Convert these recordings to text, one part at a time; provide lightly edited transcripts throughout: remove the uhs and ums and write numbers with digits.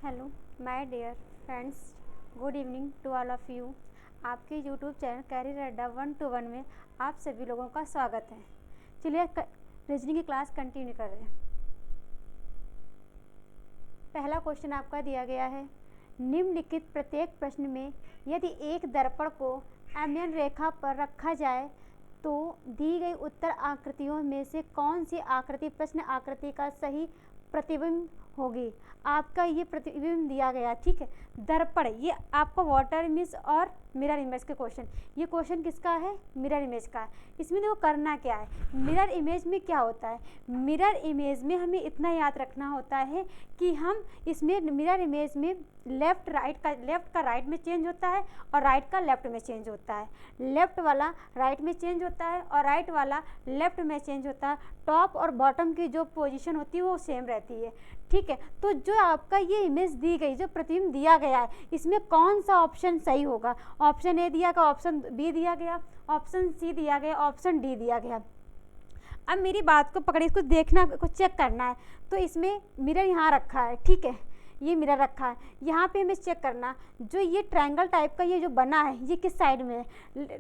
Hello my dear friends, good evening to all of you. आपके YouTube channel career Adda 1-to-1 में आप सभी लोगों का स्वागत है। चलिए रीजनिंग की क्लास कंटिन्यू कर रहे हैं। पहला क्वेश्चन आपका दिया गया है, निम्नलिखित प्रत्येक प्रश्न में यदि एक दर्पण को एमएन रेखा पर रखा जाए तो दी गई उत्तर आकृतियों में से कौन सी आकृति प्रश्न आकृति का सही प्रतिबिंब होगी। आपका ये प्रतिबिंब दिया गया, ठीक है। दर्पण, ये आपका वाटर इमेज और मिरर इमेज के क्वेश्चन, ये क्वेश्चन किसका है? मिरर इमेज का है। इसमें देखो करना क्या है, मिरर इमेज में क्या होता है, मिरर इमेज में हमें इतना याद रखना होता है कि हम इसमें मिरर इमेज में लेफ्ट का राइट में चेंज होता है और राइट का लेफ्ट में चेंज होता है। लेफ्ट वाला राइट में चेंज होता है और राइट वाला लेफ्ट में चेंज होता है। टॉप और बॉटम की जो पोजीशन होती है वो सेम रहती है, ठीक है। तो जो आपका ये इमेज दी गई, जो प्रतिबिंब दिया गया है, इसमें कौन सा ऑप्शन सही होगा? ऑप्शन ए दिया गया, ऑप्शन बी दिया गया, ऑप्शन सी दिया गया, ऑप्शन डी दिया गया। अब मेरी बात को पकड़े, इसको देखना, कुछ चेक करना है। तो इसमें मिरर यहाँ रखा है, ठीक है, ये मिरर रखा है। यहाँ पे हमें चेक करना, जो ये ट्रायंगल टाइप का ये जो बना है, ये किस साइड में है?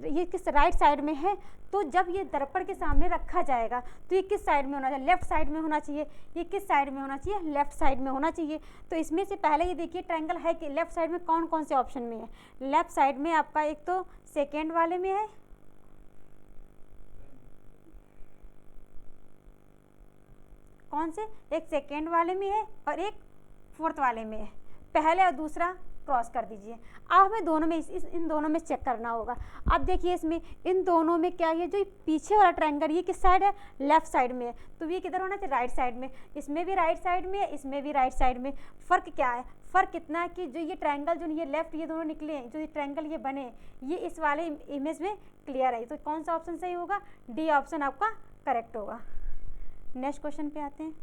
ये किस राइट साइड में है। तो जब ये दर्पण के सामने रखा जाएगा तो ये किस साइड में होना चाहिए? लेफ्ट साइड में होना चाहिए। ये किस साइड में होना चाहिए? लेफ्ट साइड में होना चाहिए। तो इसमें से पहले ये देखिए ट्रायंगल है कि लेफ्ट साइड में कौन कौन से ऑप्शन में है। लेफ्ट साइड में आपका एक तो सेकेंड वाले में है, कौन से? एक सेकेंड वाले में है और एक फोर्थ वाले में है। पहले और दूसरा क्रॉस कर दीजिए। अब हमें दोनों में इन दोनों में चेक करना होगा। अब देखिए इसमें इन दोनों में क्या है, जो पीछे वाला ट्रायंगल ये किस साइड है? लेफ्ट साइड में है। तो ये किधर होना चाहिए? राइट साइड में। इसमें भी राइट साइड में है, इसमें भी राइट साइड में। फ़र्क क्या है? फ़र्क इतना है कि जो ये ट्रायंगल, जो ये लेफ्ट, ये दोनों निकले हैं, जो ये ट्रायंगल ये बने, ये इस वाले इमेज में क्लियर है। तो कौन सा ऑप्शन सही होगा? डी ऑप्शन आपका करेक्ट होगा। नेक्स्ट क्वेश्चन पे आते हैं।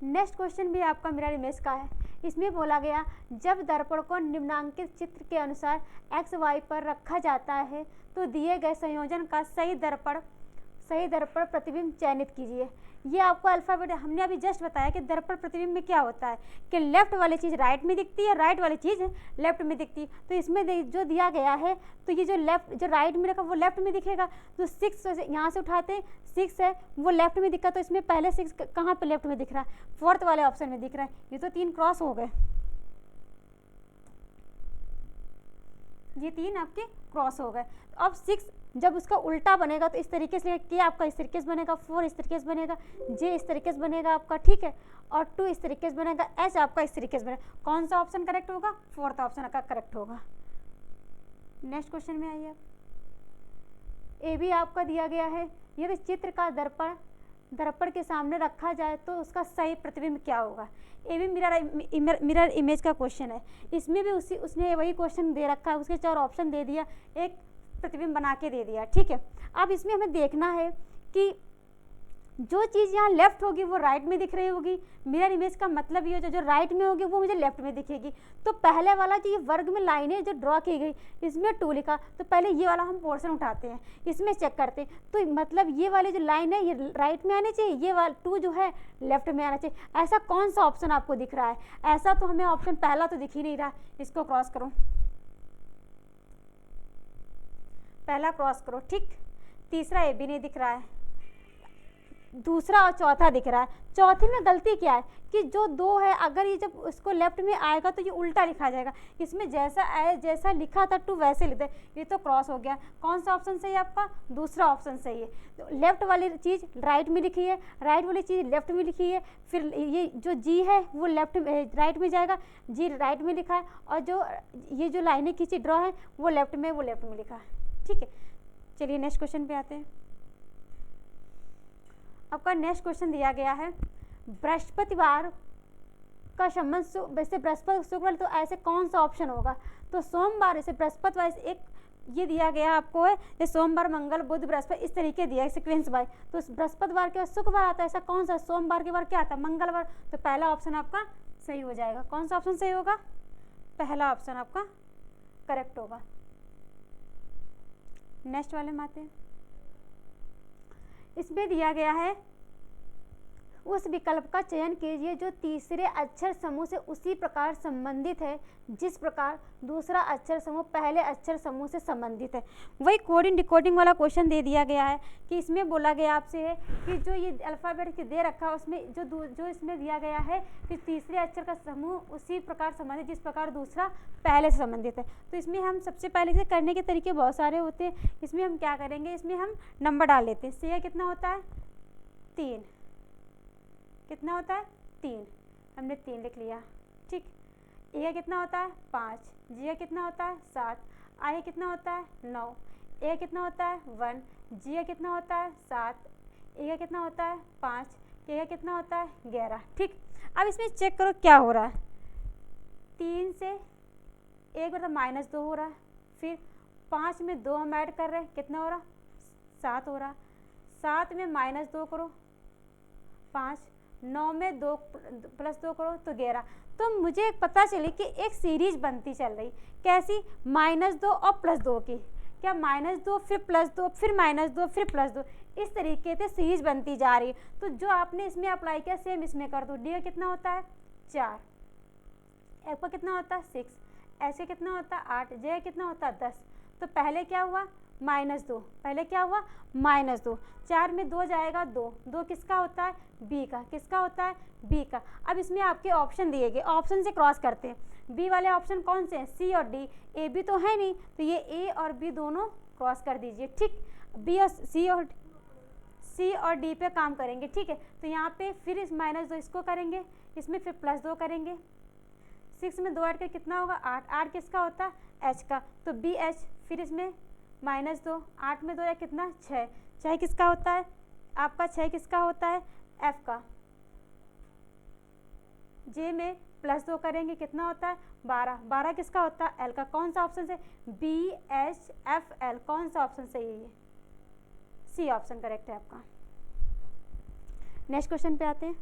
नेक्स्ट क्वेश्चन भी आपका मिरर इमेज का है। इसमें बोला गया, जब दर्पण को निम्नांकित चित्र के अनुसार एक्स वाई पर रखा जाता है तो दिए गए संयोजन का सही दर्पण प्रतिबिंब चयनित कीजिए। ये आपको अल्फाबेट हमने अभी जस्ट बताया कि दर्पण प्रतिबिंब में क्या होता है कि लेफ्ट वाली चीज़ राइट में दिखती है, राइट वाली चीज़ लेफ्ट में दिखती है। तो इसमें जो दिया गया है, तो ये जो राइट में रखा वो लेफ्ट में दिखेगा। तो 6 यहाँ से उठाते हैं, 6 है वो लेफ्ट में दिखा, तो इसमें पहले 6 कहाँ पे लेफ्ट में दिख रहा है? फोर्थ वाले ऑप्शन में दिख रहा है। ये तो 3 क्रॉस हो गए, ये 3 आपके क्रॉस हो गए। तो अब 6 जब उसका उल्टा बनेगा तो इस तरीके से, के आपका इस तरीके से बनेगा, 4 इस तरीके से बनेगा, जे इस तरीके से बनेगा आपका, ठीक है, और 2 इस तरीके से बनेगा, एच आपका इस तरीके से बनेगा। कौन सा ऑप्शन करेक्ट होगा? फोर्थ ऑप्शन का करेक्ट होगा। नेक्स्ट क्वेश्चन में आइए। ए भी आपका दिया गया है, यदि चित्र का दर्पण के सामने रखा जाए तो उसका सही प्रतिबिंब क्या होगा। ये भी मिरर इमेज का क्वेश्चन है। इसमें भी उसने वही क्वेश्चन दे रखा है, उसके 4 ऑप्शन दे दिया, एक प्रतिबिंब बना के दे दिया, ठीक है। अब इसमें हमें देखना है कि जो चीज़ यहाँ लेफ्ट होगी वो राइट में दिख रही होगी। मिरर इमेज का मतलब ये हो, जो राइट में होगी वो मुझे लेफ्ट में दिखेगी। तो पहले वाला जो ये वर्ग में लाइनें जो ड्रॉ की गई, इसमें 2 लिखा, तो पहले ये वाला हम पोर्शन उठाते हैं, इसमें चेक करते हैं। तो मतलब ये वाली जो लाइन है ये राइट में आनी चाहिए, ये वाला 2 जो है लेफ्ट में आना चाहिए। ऐसा कौन सा ऑप्शन आपको दिख रहा है? ऐसा तो हमें ऑप्शन पहला तो दिख ही नहीं रहा, इसको क्रॉस करो, पहला क्रॉस करो, ठीक। तीसरा ये भी नहीं दिख रहा है, दूसरा और चौथा दिख रहा है। चौथे में गलती क्या है कि जो 2 है, अगर ये जब उसको लेफ्ट में आएगा तो ये उल्टा लिखा जाएगा। इसमें जैसा लिखा था 2 वैसे लिखते, ये तो क्रॉस हो गया। कौन सा ऑप्शन सही है आपका? दूसरा ऑप्शन सही है। तो लेफ्ट वाली चीज़ राइट में लिखी है, राइट वाली चीज़ लेफ्ट में लिखी है, फिर ये जो जी है वो राइट में जाएगा, जी राइट में लिखा है, और जो ये जो लाइनें खींची ड्रॉ है वो लेफ्ट में लिखा है, ठीक है। चलिए नेक्स्ट क्वेश्चन पे आते हैं। आपका नेक्स्ट क्वेश्चन दिया गया है, बृहस्पतिवार का संबंध वैसे बृहस्पति शुक्र, तो ऐसे कौन सा ऑप्शन होगा? तो सोमवार, जैसे बृहस्पतिवार एक ये दिया गया आपको है, ये सोमवार मंगल बुध बृहस्पति इस तरीके दिया है सीक्वेंस वाइज। तो बृहस्पतिवार के बाद शुक्रवार आता है, ऐसा कौन सा? सोमवार के बाद क्या आता है? मंगलवार। तो पहला ऑप्शन आपका सही हो जाएगा। कौन सा ऑप्शन सही होगा? पहला ऑप्शन आपका करेक्ट होगा। नेक्स्ट वाले में आते हैं। इसमें दिया गया है उस विकल्प का चयन कीजिए जो तीसरे अक्षर समूह से उसी प्रकार संबंधित है जिस प्रकार दूसरा अक्षर समूह पहले अक्षर समूह से संबंधित है। वही कोडिंग डिकोडिंग वाला क्वेश्चन दे दिया गया है कि इसमें बोला गया आपसे है कि जो ये अल्फ़ाबेट दे रखा है उसमें जो इसमें दिया गया है कि तीसरे अक्षर का समूह उसी प्रकार संबंधित जिस प्रकार दूसरा पहले से संबंधित है। तो इसमें हम सबसे पहले से करने के तरीके बहुत सारे होते हैं। इसमें हम क्या करेंगे, इसमें हम नंबर डाल लेते हैं। से कितना होता है 3, कितना होता है 3, हमने 3 लिख लिया। ठीक, ए का कितना होता है 5, जी का कितना होता है 7, आई का कितना होता है 9, ए का कितना होता है 1, जी का कितना होता है 7, ए का कितना होता है 5, के का कितना होता है 11। ठीक, अब इसमें चेक करो क्या हो रहा है। 3 से 1 मतलब -2 हो रहा है, फिर 5 में 2 हम ऐड कर रहे हैं, कितना हो रहा 7 हो रहा। 7 में -2 करो 5, 9 में 2 + 2 करो तो 11। तो मुझे पता चली कि एक सीरीज बनती चल रही, कैसी, -2 और +2 की। क्या -2 फिर +2 फिर -2 फिर +2, इस तरीके से सीरीज बनती जा रही है। तो जो आपने इसमें अप्लाई किया सेम इसमें कर दो। डी का कितना होता है 4, एफ का कितना होता है 6, एच का कितना होता है 8, जे का कितना होता है 10। तो पहले क्या हुआ -2, पहले क्या हुआ -2, 4 में 2 जाएगा 2, 2 किसका होता है बी का, किसका होता है बी का। अब इसमें आपके ऑप्शन दिए गए, ऑप्शन से क्रॉस करते हैं। बी वाले ऑप्शन कौन से हैं, सी और डी। ए बी तो है नहीं, तो ये ए और बी दोनों क्रॉस कर दीजिए। ठीक, बी और सी और डी पे काम करेंगे। ठीक है, तो यहाँ पे फिर इस -2 इसको करेंगे, इसमें फिर +2 करेंगे। 6 में 2 ऐड कर कितना होगा 8, 8 किसका होता है एच का, तो बी एच। फिर इसमें -2, 8 में 2 या कितना 6, 6 किसका होता है आपका, 6 किसका होता है एफ का। जे में +2 करेंगे कितना होता है 12, 12 किसका होता है एल का। कौन सा ऑप्शन से, बी एच एफ एल, कौन सा ऑप्शन सही है, सी ऑप्शन करेक्ट है आपका। नेक्स्ट क्वेश्चन पे आते हैं।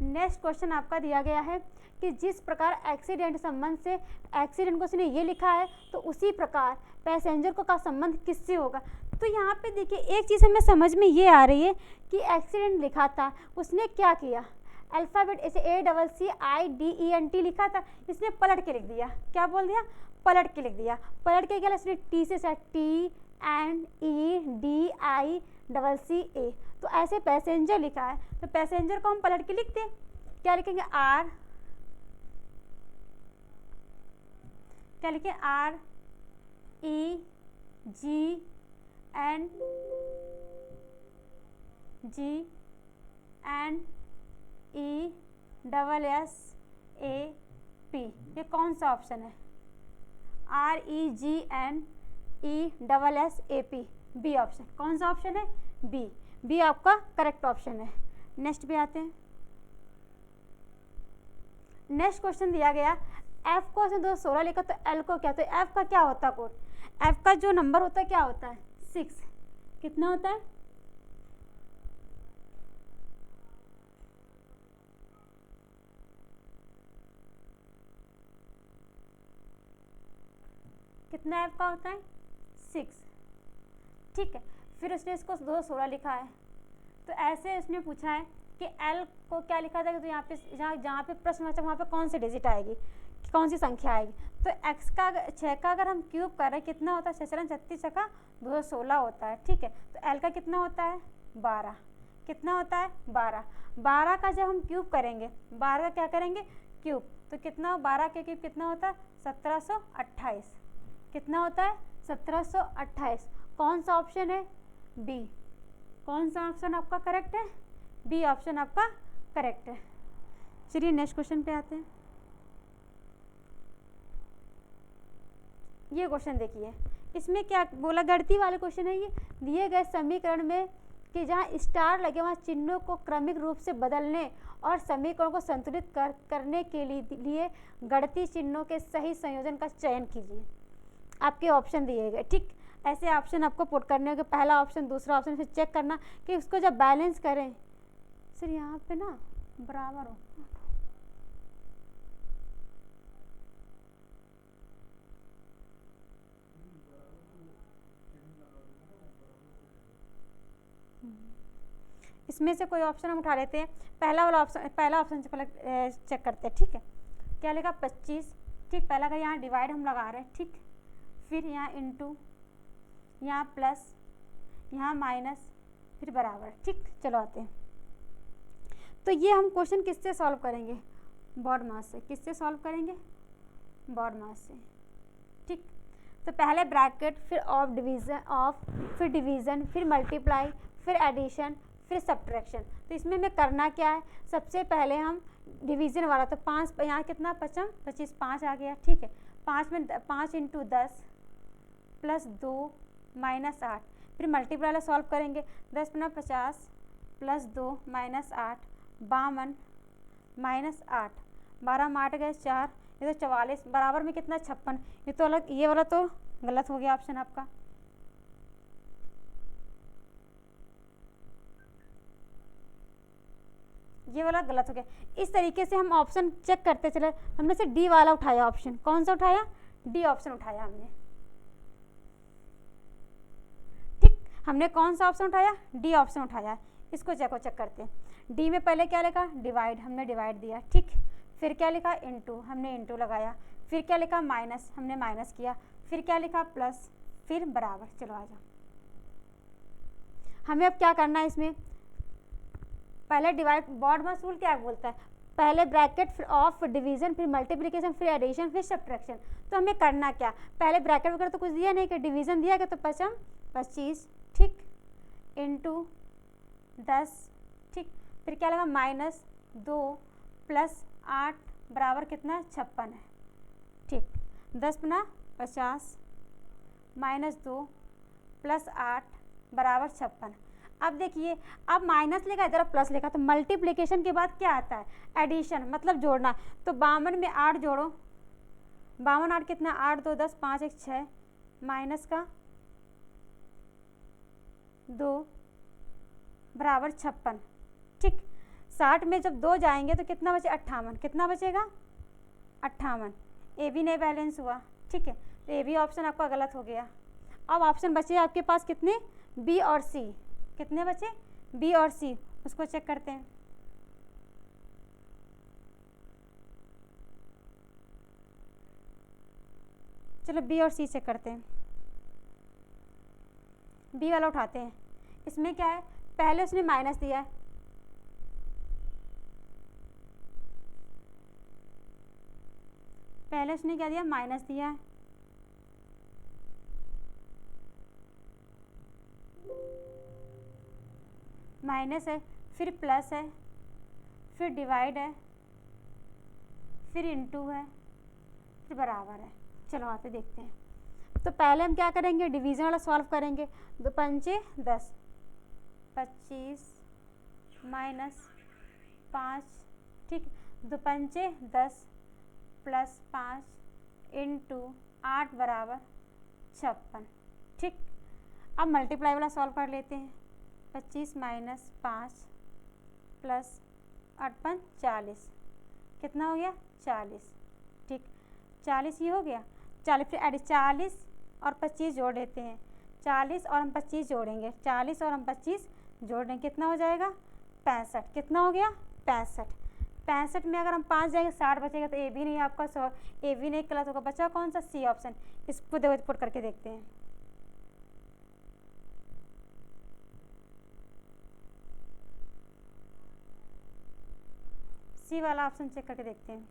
नेक्स्ट क्वेश्चन आपका दिया गया है कि जिस प्रकार एक्सीडेंट संबंध से एक्सीडेंट को उसने ये लिखा है तो उसी प्रकार पैसेंजर को का संबंध किससे होगा। तो यहाँ पे देखिए एक चीज़ हमें समझ में ये आ रही है कि एक्सीडेंट लिखा था, उसने क्या किया, अल्फ़ाबेट ऐसे ACCIDENT लिखा था, इसने पलट के लिख दिया। क्या बोल दिया, पलट के लिख दिया। पलट के क्या, इसने टी से TNEDICCA, तो ऐसे पैसेंजर लिखा है, तो पैसेंजर को हम पलट के लिखते हैं। क्या लिखेंगे R, क्या लिखें REGNESSAP, ये कौन सा ऑप्शन है, REGNESSAP, बी ऑप्शन। कौन सा ऑप्शन है, बी, बी आपका करेक्ट ऑप्शन है। नेक्स्ट पे आते हैं। नेक्स्ट क्वेश्चन दिया गया, एफ को 216 लिखा तो एल को क्या, तो एफ का क्या होता है कोड, एफ का जो नंबर होता है क्या होता है 6, कितना होता है कितना एफ का होता है 6। ठीक है, फिर उसने इसको 216 लिखा है, तो ऐसे उसने पूछा है कि एल को क्या लिखा जाएगा, तो यहाँ पे जहाँ पे प्रश्न है वहाँ पे कौन सी डिजिट आएगी, कौन सी संख्या आएगी। तो एक्स का 6 का अगर हम क्यूब कर रहे हैं कितना होता है 6 36 का 216 होता है। ठीक है, तो एल का कितना होता है 12, कितना होता है 12, 12 का जब हम क्यूब करेंगे, 12 का क्या करेंगे क्यूब, तो कितना 12 के क्यूब कितना होता है 1728, कितना होता है 1728। कौन सा ऑप्शन है बी, कौन सा ऑप्शन आपका करेक्ट है, बी ऑप्शन आपका करेक्ट है। चलिए नेक्स्ट क्वेश्चन पे आते हैं। ये क्वेश्चन देखिए, इसमें क्या बोला, गणितीय वाले क्वेश्चन है ये। दिए गए समीकरण में कि जहाँ स्टार लगे वहाँ चिन्हों को क्रमिक रूप से बदलने और समीकरण को संतुलित करने के लिए गणितीय चिन्हों के सही संयोजन का चयन कीजिए। आपके ऑप्शन दिए गए। ठीक, ऐसे ऑप्शन आपको पुट करने होंगे, पहला ऑप्शन दूसरा ऑप्शन, फिर चेक करना कि उसको जब बैलेंस करें, सर यहाँ पे ना बराबर हो, इसमें से कोई ऑप्शन हम उठा लेते हैं। पहला ऑप्शन से पहले चेक करते हैं, ठीक है। क्या लिखा 25, ठीक। पहला का यहाँ डिवाइड हम लगा रहे हैं, ठीक। फिर यहाँ इंटू, यहाँ प्लस, यहाँ माइनस, फिर बराबर, ठीक। चलो आते हैं। तो ये हम क्वेश्चन किससे सॉल्व करेंगे? बॉड मास से। किससे सॉल्व करेंगे? बॉड मास से, ठीक। तो पहले ब्रैकेट, फिर फिर डिवीज़न, फिर मल्टीप्लाई, फिर एडिशन, फिर सब्ट्रैक्शन। तो इसमें हमें करना क्या है? सबसे पहले हम डिवीज़न वाला, तो 5 यहाँ कितना 25 5 आ गया, ठीक है। 5 इंटू 10 प्लस 2 माइनस 8। फिर मल्टीप्लाई वाला सॉल्व करेंगे। 10 × 50 प्लस 2 माइनस 8 52 माइनस 8, 12 में 8 गए 4, ये तो 44, बराबर में कितना 56। ये तो अलग, ये वाला तो गलत हो गया ऑप्शन आपका। ये वाला गलत हो गया। इस तरीके से हम ऑप्शन चेक करते चले। हमने से डी वाला उठाया ऑप्शन। कौन सा उठाया? डी ऑप्शन उठाया हमने, ठीक। हमने कौन सा ऑप्शन उठाया? डी ऑप्शन उठाया। इसको चेक करते हैं। डी में पहले क्या लिखा? डिवाइड, हमने डिवाइड दिया, ठीक। फिर क्या लिखा? इंटू, हमने इंटू लगाया। फिर क्या लिखा? माइनस, हमने माइनस किया। फिर क्या लिखा? प्लस, फिर बराबर। चलो आ जाओ। हमें अब क्या करना है इसमें? पहले डिवाइड, बॉड मास रूल क्या बोलता है? पहले ब्रैकेट, फिर ऑफ, फिर डिवीजन, फिर मल्टीप्लिकेशन, फिर एडिशन, फिर सब्ट्रैक्शन। तो हमें करना क्या? पहले ब्रैकेट वगैरह तो कुछ दिया नहीं कि डिवीजन दिया गया, तो 25, ठीक, इंटू 10, ठीक। फिर क्या लगा? माइनस 2 प्लस 8 बराबर कितना? 56 है, ठीक। 10 × 50 माइनस 2 प्लस 8 बराबर 56। अब देखिए, अब माइनस लेगा, इधर प्लस लेगा, तो मल्टीप्लिकेशन के बाद क्या आता है? एडिशन, मतलब जोड़ना। तो 52 में 8 जोड़ो, 52 8 कितना? 8 2 10, 5 1 6, माइनस का 2 बराबर 56, ठीक। 60 में जब 2 जाएंगे तो कितना बचे? 58। कितना बचेगा? 58। ए भी नहीं बैलेंस हुआ, ठीक है। तो ए भी ऑप्शन आपका गलत हो गया। अब ऑप्शन बचे आपके पास कितने? बी और सी। कितने बचे? बी और सी। उसको चेक करते हैं। चलो बी और सी चेक करते हैं। बी वाला उठाते हैं। इसमें क्या है? पहले उसने माइनस दिया है, पहले उसने क्या दिया? माइनस दिया है। माइनस है, फिर प्लस है, फिर डिवाइड है, फिर इंटू है, फिर बराबर है। चलो आते देखते हैं। तो पहले हम क्या करेंगे? डिवीज़न वाला सॉल्व करेंगे। 2 पंचे 10, 25 माइनस 5, ठीक। 2 पंचे 10 प्लस 5 इंटू 8 बराबर 56, ठीक। अब मल्टीप्लाई वाला सॉल्व कर लेते हैं। 25 माइनस 5 प्लस 8 5 40, कितना हो गया? 40, ठीक। 40 ये हो गया। 40 फिर ऐड 40 और 25 जोड़ देते हैं। 40 और हम 25 जोड़ेंगे, 40 और हम 25 जोड़ देंगे, कितना हो जाएगा? 65। कितना हो गया? 65। 65 में अगर हम 5 जाएंगे 60 बचेगा। तो ए भी नहीं आपका, ए भी नहीं गलत होगा। बचा कौन सा? C option. इसको देखो पुट करके देखते हैं। सी वाला ऑप्शन चेक करके देखते हैं।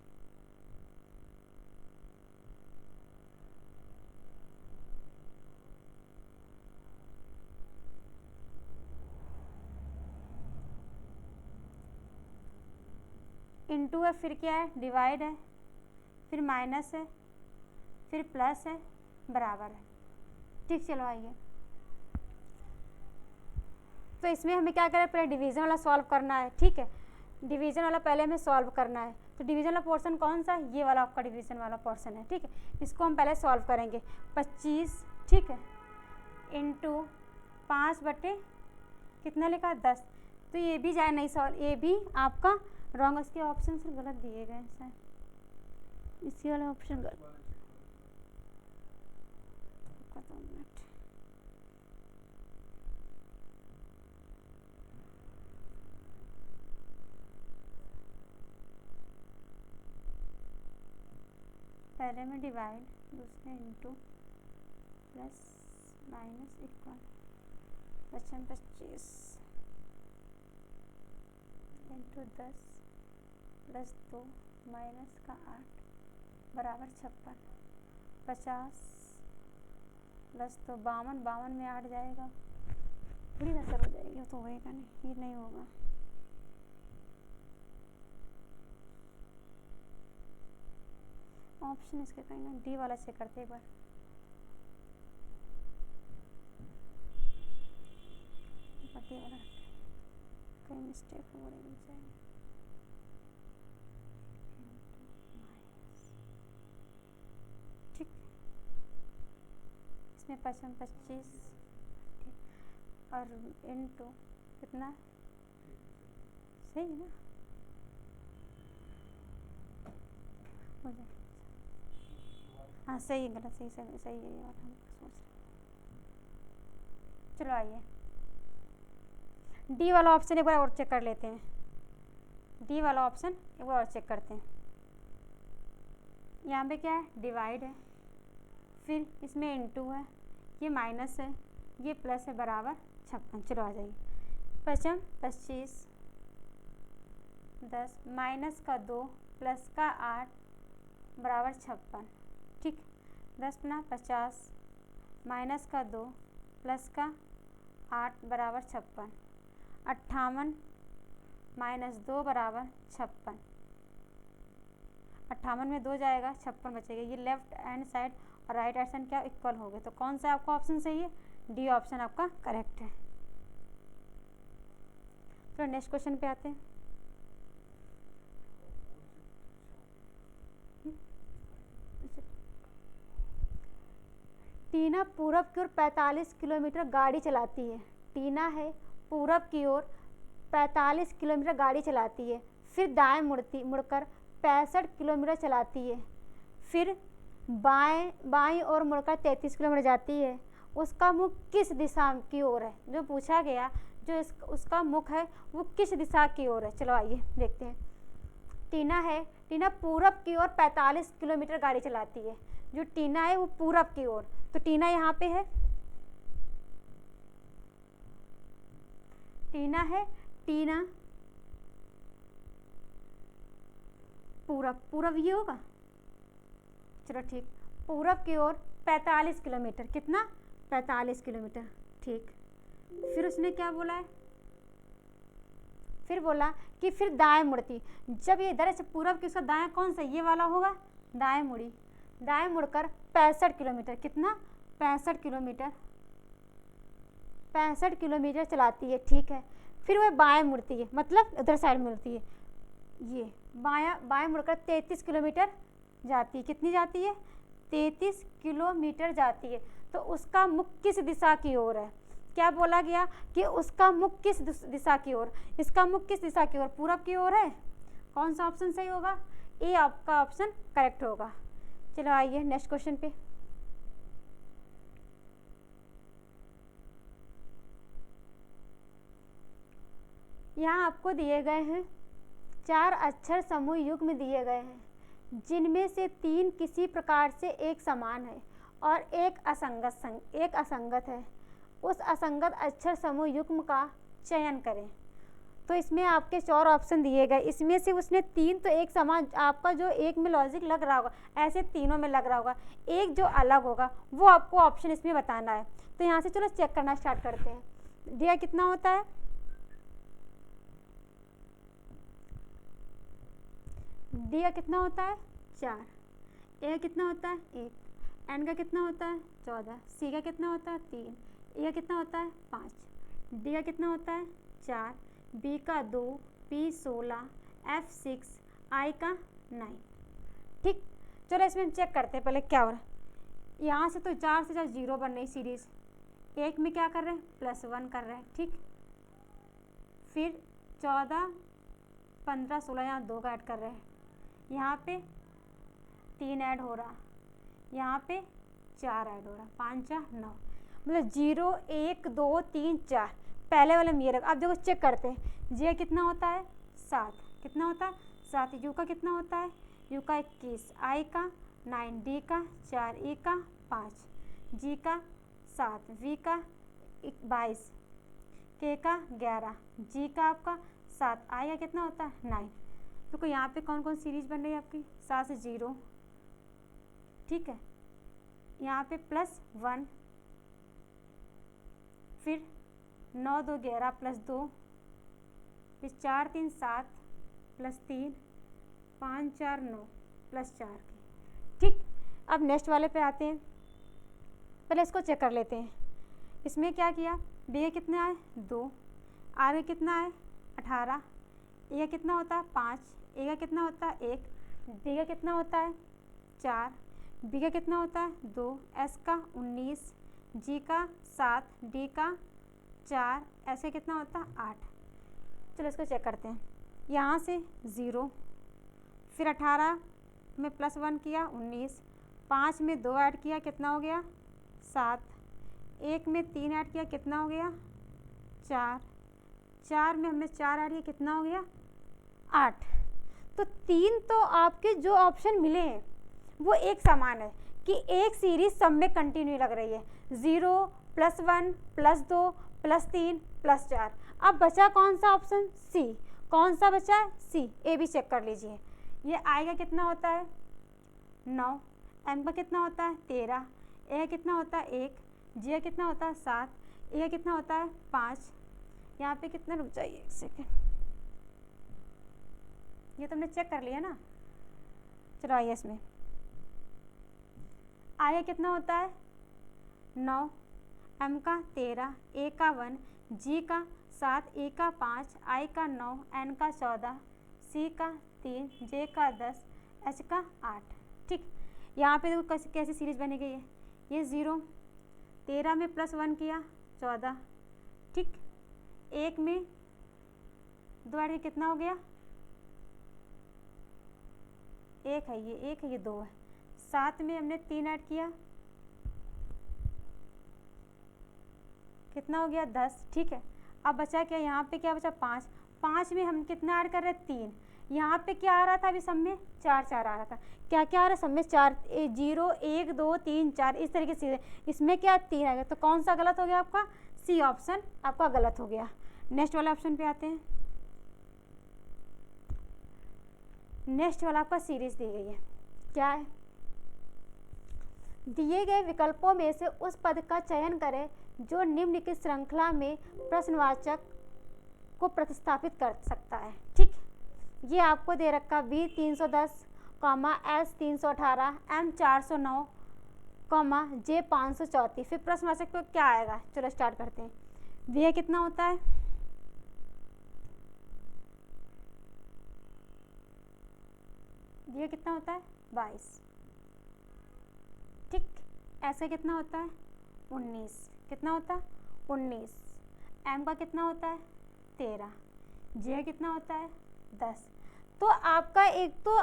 इंटू है, फिर क्या है? डिवाइड है, फिर माइनस है, फिर प्लस है, बराबर है, ठीक। चलो आइए। तो इसमें हमें क्या करें? पहले डिवीज़न वाला सॉल्व करना है, ठीक है। डिवीज़न वाला पहले हमें सॉल्व करना है। तो डिवीज़न वाला पोर्शन कौन सा? ये वाला आपका डिवीज़न वाला पोर्शन है, ठीक है। इसको हम पहले सॉल्व करेंगे। 25, ठीक है, इंटू 5 बटे कितना लिखा? 10। तो ये भी जाए नहीं सॉल्व, ये भी आपका रॉन्ग। इसके ऑप्शन से गलत दिए गए हैं, इसी वाला ऑप्शन गलत। पहले में डिवाइड, दूसरे into, plus minus equal, 25 into 10 plus 2 minus का 8 बराबर 56, 50 प्लस तो 52 में 8 जाएगा, पूरी नजर हो जाएगी, तो होएगा नहीं, ये नहीं होगा। ऑप्शन इसके कहीं ना, डी वाला चेक करते एक बार। डी वाला कहीं मिस्टेक हो रही है, ठीक। इसमें 25 और इनटू कितना, सही है ना, हो जाए। हाँ सही है, गलत सही सही सही है, ये बात हम सोच रहे। चलो आइए डी वाला ऑप्शन एक बार और चेक कर लेते हैं। डी वाला ऑप्शन एक बार और चेक करते हैं। यहाँ पे क्या है, डिवाइड है, फिर इसमें इनटू है, ये माइनस है, ये प्लस है, बराबर 56। चलो आ जाइए, 25 10 माइनस का 2 प्लस का 8 बराबर 56, ठीक। 10 गुना 50 माइनस का 2 प्लस का 8 बराबर 56, 58 माइनस 2 बराबर 56, 58 में 2 जाएगा, 56 बचेगा। ये लेफ्ट हैंड साइड और राइट हैंड साइड क्या इक्वल हो गए, तो कौन सा आपका ऑप्शन सही है, डी ऑप्शन आपका करेक्ट है। चलो नेक्स्ट क्वेश्चन पे आते हैं। टीना पूरब की ओर 45 किलोमीटर गाड़ी चलाती है। टीना है पूरब की ओर 45 किलोमीटर गाड़ी चलाती है, फिर दाएं मुड़कर 65 किलोमीटर चलाती है, फिर बाएं ओर मुड़कर 33 किलोमीटर जाती है। उसका मुख किस दिशा की ओर है, जो पूछा गया, जो उसका मुख है वो किस दिशा की ओर है। चलो आइए देखते हैं। टीना पूरब की ओर 45 किलोमीटर गाड़ी चलाती है। जो टीना है वो पूरब की ओर, तो टीना यहाँ पे है, टीना पूरब ये होगा। चलो ठीक, पूरब की ओर 45 किलोमीटर, कितना, 45 किलोमीटर, ठीक। फिर उसने क्या बोला है, फिर बोला कि फिर दाएं मुड़ती। जब ये इधर से पूरब की, उसका दाएं कौन सा, ये वाला होगा, दाएं मुड़ी, दाएं मुड़कर 65 किलोमीटर, कितना, 65 किलोमीटर चलाती है, ठीक है। फिर वह बाएं मुड़ती है, मतलब उधर साइड मुड़ती है, ये बाएं मुड़कर 33 किलोमीटर जाती है। कितनी जाती है, 33 किलोमीटर जाती है। तो उसका मुख किस दिशा की ओर है, क्या बोला गया कि उसका मुख किस दिशा की ओर, इसका मुख किस दिशा की ओर, पूरब की ओर है। कौन सा ऑप्शन सही होगा, ए आपका ऑप्शन करेक्ट होगा। चलो आइए नेक्स्ट क्वेश्चन पे। यहाँ आपको दिए गए हैं 4 अक्षर समूह युग्म दिए गए हैं, जिनमें से 3 किसी प्रकार से एक समान है और एक असंगत है। उस असंगत अक्षर समूह युग्म का चयन करें। तो इसमें आपके 4 ऑप्शन दिए गए, इसमें से उसने 3 तो एक समान, आपका जो एक में लॉजिक लग रहा होगा, ऐसे तीनों में लग रहा होगा, एक जो अलग होगा वो आपको ऑप्शन इसमें बताना है। तो यहाँ से चलो चेक करना स्टार्ट करते हैं। दिया कितना होता है, डी का कितना होता है 4, ए का कितना होता है 1, एन का कितना होता है 14, सी का कितना होता है 3, ए का कितना होता है 5, डी का कितना होता है 4, बी का 2, पी 16, एफ 6, आई का 9, ठीक। चलो इसमें हम चेक करते हैं पहले क्या हो रहा है। यहाँ से तो 4 से 4 जीरो बन रही सीरीज, एक में क्या कर रहे हैं +1 कर रहे हैं, ठीक। फिर 14 15 16 यहाँ 2 का ऐड कर रहे हैं, यहाँ पे 3 ऐड हो रहा, यहाँ पे 4 ऐड हो रहा, 5 4 9, मतलब 0 1 2 3 4 पहले वाले में ये रखा। अब देखो चेक करते हैं, जे कितना होता है 7, कितना होता है 7, यू का कितना होता है, यू का 21, आई का 9, डी का 4, ई का 5, जी का 7, वी का 22, के का 11, जी का आपका 7, आई का कितना होता है 9। तो यहाँ पे कौन कौन सीरीज बन रही है आपकी 7 से 0, ठीक है, यहाँ पे +1, फिर 9 2 11 +2, फिर 4 3 7 +3, 5 4 9 +4 की, ठीक। अब नेक्स्ट वाले पे आते हैं, पहले इसको चेक कर लेते हैं। इसमें क्या किया, बी का कितना है 2, आर का कितना है 18, ए का कितना होता है 5, ए का कितना होता है 1, डी का कितना होता है 4, बी का कितना होता है 2, एस का 19, जी का 7, डी का 4, ऐसे कितना होता है 8। चलो इसको चेक करते हैं। यहाँ से 0, फिर 18 में +1 किया 19, 5 में 2 ऐड किया कितना हो गया 7, 1 में 3 ऐड किया कितना हो गया 4, 4 में हमने 4 ऐड किया कितना हो गया 8। तो 3 तो आपके जो ऑप्शन मिले हैं वो एक समान है कि एक सीरीज सब में कंटिन्यू लग रही है, 0 +1 +2 +3 +4। अब बचा कौन सा ऑप्शन, सी। कौन सा बचा है, सी। ए भी चेक कर लीजिए। ये आई का कितना होता है 9, एम का कितना होता है 13, ए का कितना होता है 1, जी का कितना होता है 7, ए का कितना होता है 5। यहाँ पे कितना, रुक जाइए 1 सेकेंड, ये तुमने चेक कर लिया ना। चलो आइए इसमें, आई का कितना होता है 9, एम का 13, ए का 1, जी का 7, ए का 5, आई का 9, एन का 14, सी का 3, जे का 10, एच का 8। ठीक, यहाँ पे देखो कैसी सीरीज बनी गई है। ये 0, 13 में +1 किया 14, ठीक, 1 में 2 ऐड कितना हो गया 1 है, ये 1 है, ये 2 है। 7 में हमने 3 ऐड किया कितना हो गया 10, ठीक है। अब बचा क्या, यहाँ पे क्या बचा 5, 5 में हम कितना ऐड कर रहे हैं 3। यहाँ पे क्या आ रहा था अभी सब में 4 4 आ रहा था, क्या क्या आ रहा है सब में 4, 0 1 2 3 4 इस तरीके से। इसमें क्या 3 आ गया, तो कौन सा गलत हो गया आपका, सी ऑप्शन आपका गलत हो गया। नेक्स्ट वाले ऑप्शन पे आते हैं। नेक्स्ट वाला आपका सीरीज दी गई है, क्या है, दिए गए विकल्पों में से उस पद का चयन करें जो निम्नलिखित श्रृंखला में प्रश्नवाचक को प्रतिस्थापित कर सकता है। ठीक, ये आपको दे रखा बी 310, एस 318, एम 409, जे 534। फिर प्रश्नवाचक को क्या आएगा, चलो स्टार्ट करते हैं। वी कितना होता है, ये कितना होता है 22, ठीक। ऐसे कितना होता है 19, कितना होता है 19। एम का कितना होता है 13, जे कितना होता है 10। तो आपका एक तो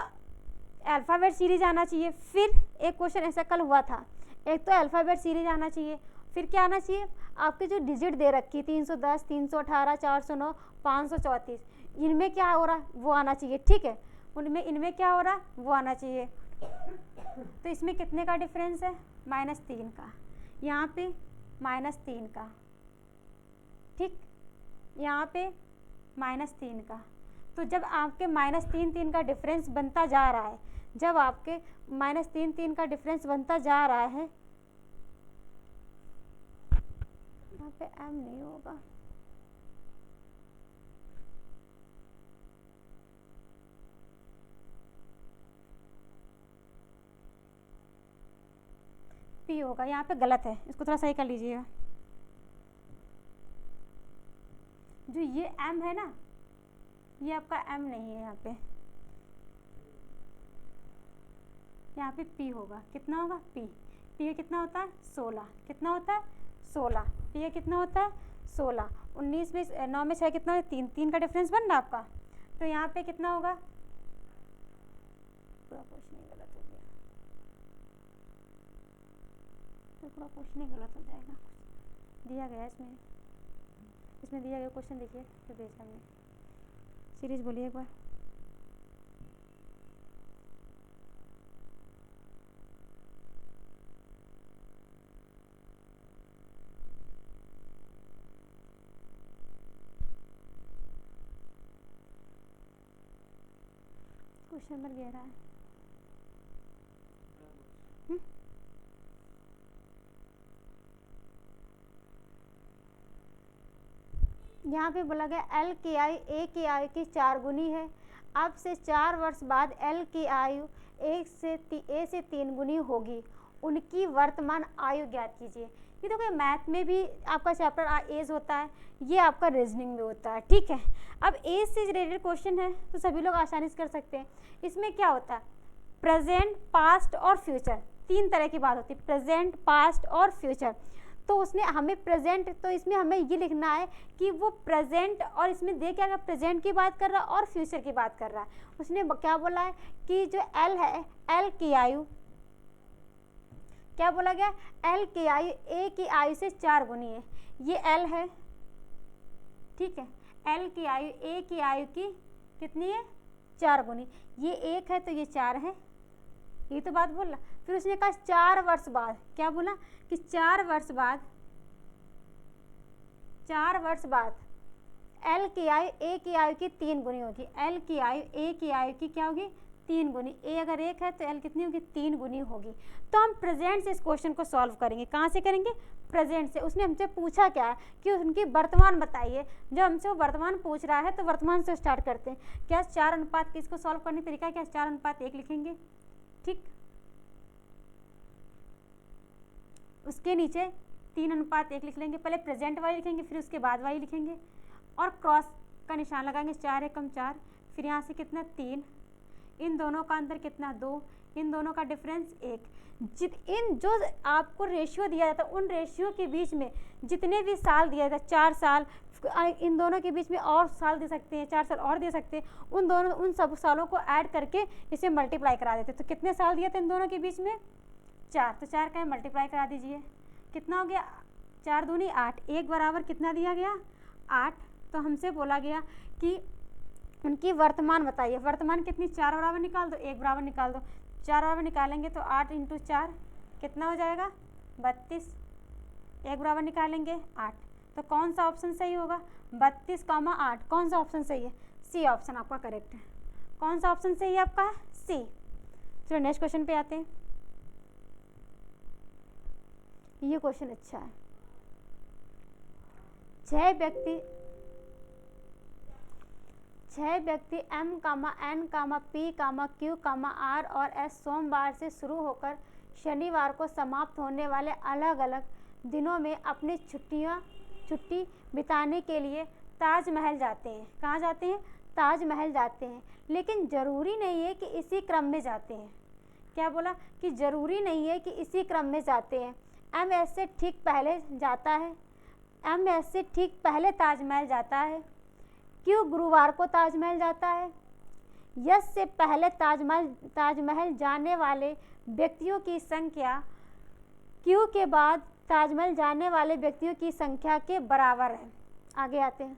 अल्फ़ाबेट सीरीज आना चाहिए, फिर एक क्वेश्चन ऐसा कल हुआ था, एक तो अल्फ़ाबेट सीरीज आना चाहिए, फिर क्या आना चाहिए आपके जो डिजिट दे रखी 310, 318, 409, 534, इनमें क्या हो रहा वो आना चाहिए, ठीक है। इनमें क्या हो रहा वो आना चाहिए। तो इसमें कितने का डिफरेंस है -3 का, यहाँ पे -3 का, ठीक, यहाँ पे -3 का। तो जब आपके -3 का डिफरेंस बनता जा रहा है, जब आपके -3 का डिफरेंस बनता जा रहा है, यहाँ पे एम नहीं होगा, पी होगा, यहाँ पे गलत है, इसको थोड़ा सही कर लीजिएगा। जो ये एम है ना, ये आपका एम नहीं है, यहाँ पे पी होगा। कितना होगा पी, पी कितना होता है 16, कितना होता है 16, पी कितना होता है 16। 19 में 9 में 6 कितना है 3, 3 का डिफरेंस बन रहा आपका। तो यहाँ पे कितना होगा, पूरा क्वेश्चन गलत हो गया, तो पूरा क्वेश्चन गलत हो जाएगा। दिया गया इसमें दिया गया क्वेश्चन देखिए, तो भेजा हमने, सीरीज बोलिए एक बार। क्वेश्चन नंबर 11 है। यहाँ पे बोला गया एल की आयु ए की आयु की 4 गुनी है। अब से 4 वर्ष बाद एल की आयु ए से 3 गुनी होगी। उनकी वर्तमान आयु ज्ञात कीजिए। ये देखो मैथ में भी आपका चैप्टर एज होता है, ये आपका रीजनिंग में होता है, ठीक है। अब एज से रिलेटेड क्वेश्चन है तो सभी लोग आसानी से कर सकते हैं। इसमें क्या होता है, प्रेजेंट, पास्ट और फ्यूचर, 3 तरह की बात होती है, प्रेजेंट, पास्ट और फ्यूचर। तो उसने हमें प्रेजेंट, तो इसमें हमें ये लिखना है कि वो प्रेजेंट, और इसमें देख क्या प्रेजेंट की बात कर रहा है और फ्यूचर की बात कर रहा है। उसने क्या बोला है कि जो एल है, एल की आयु, क्या बोला गया, एल की आयु ए की आयु से 4 गुनी है। ये एल है, ठीक है। एल की आयु ए की आयु की कितनी है, 4 गुनी। ये 1 है तो ये 4 है, ये तो बात बोल रहा। फिर उसने कहा 4 वर्ष बाद, क्या बोला कि 4 वर्ष बाद, 4 वर्ष बाद एल की आयु ए की आयु की 3 गुनी होगी। एल की आयु ए की आयु की क्या होगी, 3 गुनी। ए अगर 1 है तो एल कितनी होगी, 3 गुनी होगी। तो हम प्रेजेंट से इस क्वेश्चन को सॉल्व करेंगे। कहाँ से करेंगे, प्रेजेंट से। उसने हमसे पूछा क्या है कि उनकी वर्तमान बताइए। जब हमसे वो वर्तमान पूछ रहा है तो वर्तमान से स्टार्ट करते हैं। क्या 4:1 इसको सॉल्व करने का तरीका क्या, 4:1 लिखेंगे, ठीक। उसके नीचे 3:1 लिख लेंगे। पहले प्रेजेंट वाली लिखेंगे, फिर उसके बाद वाली लिखेंगे और क्रॉस का निशान लगाएंगे। 4 एकम 4, फिर यहाँ से कितना 3, इन दोनों का अंतर कितना 2, इन दोनों का डिफरेंस 1। इन जो आपको रेशियो दिया जाता है उन रेशियो के बीच में जितने भी साल दिया जाता है, 4 साल, इन दोनों के बीच में और साल दे सकते हैं, 4 साल और दे सकते हैं, उन सब सालों को ऐड करके इसे मल्टीप्लाई करा देते। तो कितने साल दिए थे इन दोनों के बीच में, 4, तो 4 का मल्टीप्लाई करा दीजिए। कितना हो गया, 4 दूनी 8, 1 बराबर कितना दिया गया, 8। तो हमसे बोला गया कि उनकी वर्तमान बताइए। वर्तमान कितनी, 4 बराबर निकाल दो, 1 बराबर निकाल दो। 4 बराबर निकालेंगे तो 8 × 4 कितना हो जाएगा, 32। 1 बराबर निकालेंगे 8। तो कौन सा ऑप्शन सही होगा, 32,8। कौन सा ऑप्शन सही है, सी ऑप्शन आपका करेक्ट है। कौन सा ऑप्शन सही है आपका, सी। चलो नेक्स्ट क्वेश्चन पे आते हैं। ये क्वेश्चन अच्छा है। 6 व्यक्ति M, N, P, Q, R और S सोमवार से शुरू होकर शनिवार को समाप्त होने वाले अलग अलग दिनों में अपनी छुट्टी बिताने के लिए ताजमहल जाते हैं। कहाँ जाते हैं, ताजमहल जाते हैं। लेकिन ज़रूरी नहीं है कि इसी क्रम में जाते हैं। क्या बोला कि ज़रूरी नहीं है कि इसी क्रम में जाते हैं। M S से ठीक पहले जाता है, M S से ठीक पहले ताजमहल जाता है। Q गुरुवार को ताजमहल जाता है। S से पहले ताजमहल जाने वाले व्यक्तियों की संख्या Q के बाद ताजमहल जाने वाले व्यक्तियों की संख्या के बराबर है। आगे आते हैं।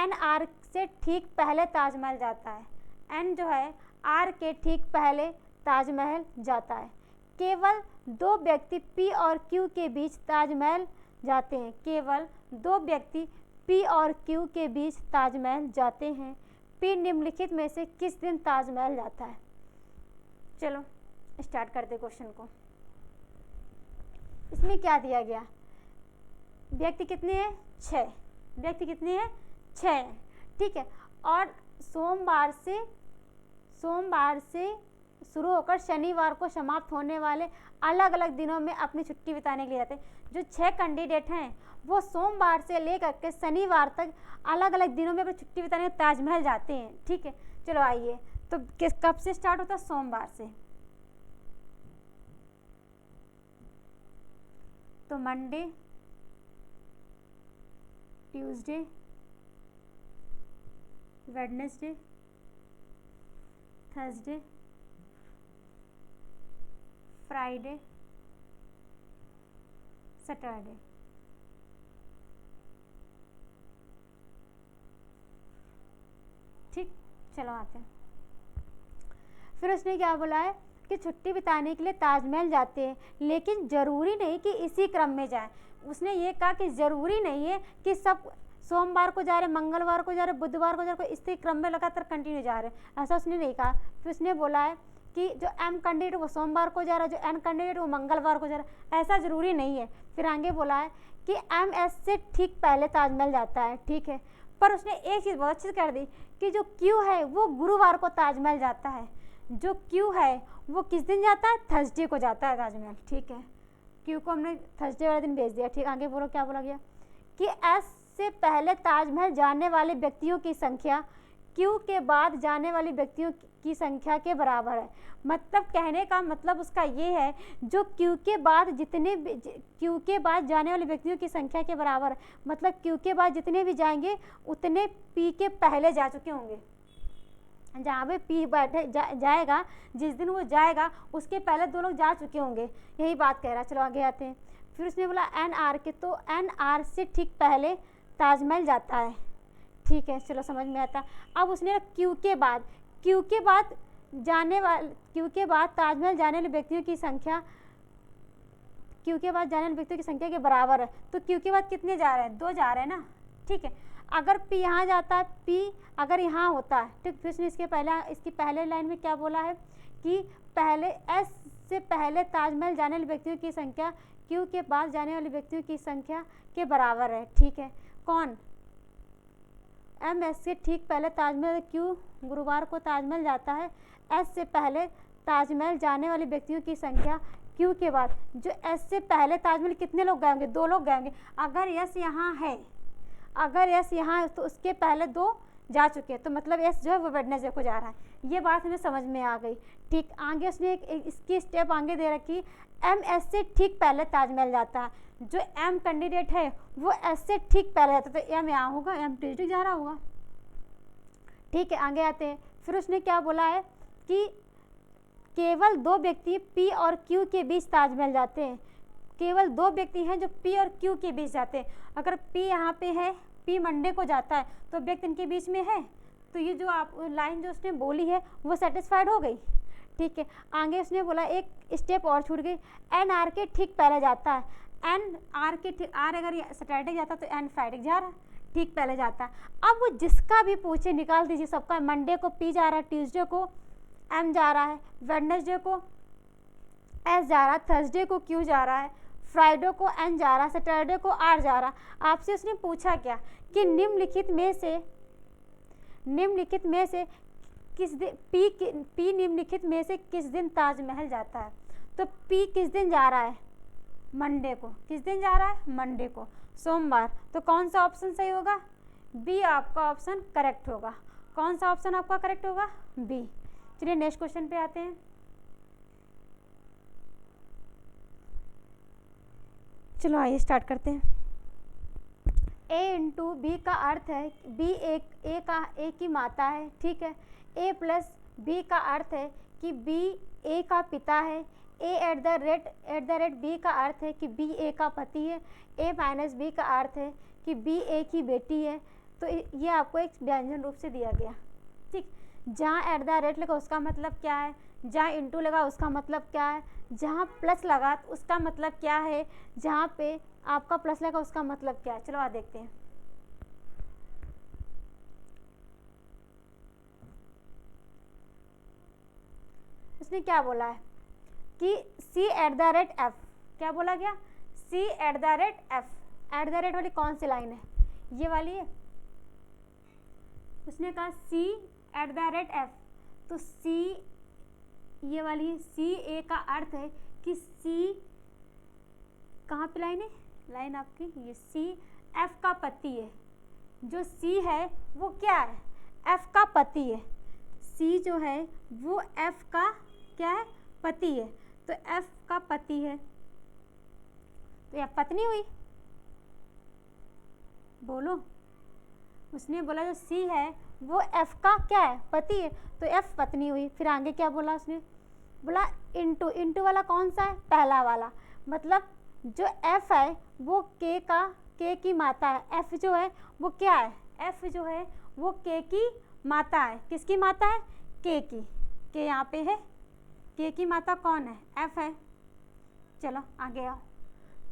N R से ठीक पहले ताजमहल जाता है। N जो है R के ठीक पहले ताजमहल जाता है। केवल 2 व्यक्ति P और Q के बीच ताजमहल जाते हैं। केवल 2 व्यक्ति P और Q के बीच ताजमहल जाते हैं। P निम्नलिखित में से किस दिन ताजमहल जाता है। चलो स्टार्ट करते क्वेश्चन को। इसमें क्या दिया गया, व्यक्ति कितने हैं, 6। व्यक्ति कितने हैं, 6 हैं, ठीक है। और सोमवार से शुरू होकर शनिवार को समाप्त होने वाले अलग अलग दिनों में अपनी छुट्टी बिताने के लिए जाते हैं। जो 6 कैंडिडेट हैं वो सोमवार से लेकर के शनिवार तक अलग अलग दिनों में अपनी छुट्टी बिताने ताजमहल जाते हैं, ठीक है। चलो आइए, तो कब से स्टार्ट होता है, सोमवार से। तो Monday, Tuesday, Wednesday, Thursday, Friday, Saturday. ठीक, चलो आते हैं। फिर उसने क्या बोला है कि छुट्टी बिताने के लिए ताजमहल जाते हैं, लेकिन ज़रूरी नहीं कि इसी क्रम में जाएं। उसने ये कहा कि ज़रूरी नहीं है कि सब सोमवार को जा रहे, मंगलवार को जा रहे, बुधवार को जा रहे, इसी क्रम में लगातार कंटिन्यू जा रहे, ऐसा उसने नहीं कहा। फिर उसने बोला है कि जो एम कैंडिडेट वो सोमवार को जा रहा है, जो एन कैंडिडेट वो मंगलवार को जा रहा है, ऐसा ज़रूरी नहीं है। फिर आगे बोला है कि एम एस से ठीक पहले ताजमहल जाता है, ठीक है, पर उसने एक चीज़ बहुत अच्छी कर दी कि जो क्यू है वो गुरुवार को ताजमहल जाता है, जो क्यू है वो किस दिन जाता है, थर्सडे को जाता है ताजमहल, ठीक है, क्यू को हमने थर्सडे वाले दिन भेज दिया, ठीक। आगे बोलो क्या बोला गया कि एस से पहले ताजमहल जाने वाले व्यक्तियों की संख्या क्यू के बाद जाने वाले व्यक्तियों की संख्या के बराबर है। मतलब कहने का मतलब उसका ये है, जो क्यू के बाद जाने वाले व्यक्तियों की संख्या के बराबर है, मतलब क्यू के बाद जितने भी जाएंगे उतने पी के पहले जा चुके होंगे। जहाँ पे पी बैठे जाएगा, जिस दिन वो जाएगा उसके पहले दो लोग जा चुके होंगे, यही बात कह रहा है। चलो आगे आते हैं। फिर उसने बोला एन आर के, तो एन आर से ठीक पहले ताजमहल जाता है, ठीक है, चलो समझ में आता। अब उसने क्यू के बाद ताजमहल जाने वाले व्यक्तियों की संख्या के बराबर है, तो क्यू के बाद कितने जा रहे हैं, 2 जा रहे हैं ना, ठीक है। अगर पी यहाँ जाता है, पी अगर यहाँ होता है, ठीक, फिर उसने इसकी पहले लाइन में क्या बोला है कि पहले एस से पहले ताजमहल जाने वाले व्यक्तियों की संख्या क्यू के बाद जाने वाले व्यक्तियों की संख्या के बराबर है, ठीक है। कौन, एम एस से ठीक पहले ताजमहल, क्यू गुरुवार को ताजमहल जाता है, एस से पहले ताजमहल जाने वाले व्यक्तियों की संख्या क्यू के बाद, जो एस से पहले ताजमहल कितने लोग गए होंगे, 2 लोग गए होंगे। अगर एस यहाँ है, तो उसके पहले 2 जा चुके हैं, तो मतलब एस जो है वो वेडनेसडे को जा रहा है। ये बात हमें समझ में आ गई, ठीक। आगे उसने इसकी स्टेप आगे दे रखी, एम एस से ठीक पहले ताजमहल जाता है, जो एम कैंडिडेट है वो एस से ठीक पहले जाता है, तो एम यहाँ होगा, एम ठीक जा रहा होगा, ठीक है। आगे आते हैं। फिर उसने क्या बोला है कि केवल 2 व्यक्ति पी और क्यू के बीच ताजमहल जाते हैं, केवल 2 व्यक्ति हैं जो पी और क्यू के बीच जाते हैं। अगर पी यहाँ पे है, पी मंडे को जाता है, तो व्यक्ति इनके बीच में है, तो ये जो आप लाइन जो उसने बोली है वो सेटिस्फाइड हो गई, ठीक है। आगे उसने बोला एक स्टेप और छूट गई, एन आर के ठीक पहले जाता है, एन आर के ठीक, आर अगर सैटरडे जाता तो एन फ्राइडे जा रहा है, ठीक पहले जाता है। अब वो जिसका भी पूछे निकाल दीजिए सबका, मंडे को पी जा रहा है, ट्यूसडे को एम जा रहा है, वेडनेसडे को एस जा रहा है, थर्सडे को क्यू जा रहा है, फ्राइडे को एन जा रहा है, सैटरडे को आर जा रहा है। आपसे उसने पूछा क्या कि निम्नलिखित में से किस दिन पी निम्नलिखित में से किस दिन ताजमहल जाता है। तो पी किस दिन जा रहा है, मंडे को। किस दिन जा रहा है, मंडे को, सोमवार। तो कौन सा ऑप्शन सही होगा, बी आपका ऑप्शन करेक्ट होगा। कौन सा ऑप्शन आपका करेक्ट होगा, बी। चलिए नेक्स्ट क्वेश्चन पे आते हैं। चलो आइए स्टार्ट करते हैं। ए इंटू बी का अर्थ है बी ए की माता है, ठीक है। ए प्लस बी का अर्थ है कि बी ए का पिता है। ए एट द रेट बी का अर्थ है कि बी ए का पति है। ए माइनस बी का अर्थ है कि बी ए की बेटी है। तो ये आपको एक व्यंजन रूप से दिया गया, ठीक। जहाँ एट द रेट लगा उसका मतलब क्या है, जहाँ इंटू लगा उसका मतलब क्या है, जहाँ प्लस लगा तो उसका मतलब क्या है, जहाँ पे आपका प्लस लगा उसका मतलब क्या है। चलो आ देखते हैं। उसने क्या बोला है कि C at the rate F, क्या बोला गया, C at the rate F. At the rate वाली कौन सी लाइन है, ये वाली है। उसने कहा सी एट द रेट एफ, तो सी ये वाली सी ए का अर्थ है कि सी कहाँ पे लाइन है, लाइन आपकी ये सी एफ का पति है। जो सी है वो क्या है, एफ का पति है। सी जो है वो एफ का क्या है, पति है। तो एफ का पति है तो यह पत्नी हुई, बोलो। उसने बोला जो सी है वो एफ का क्या है, पति है, तो एफ पत्नी हुई। फिर आगे क्या बोला उसने, बोला इंटू वाला कौन सा है, पहला वाला। मतलब जो एफ है वो के की माता है। एफ जो है वो क्या है, एफ जो है वो के की माता है। किसकी माता है, के की। के यहाँ पे है, के की माता कौन है, एफ है। चलो आगे आओ।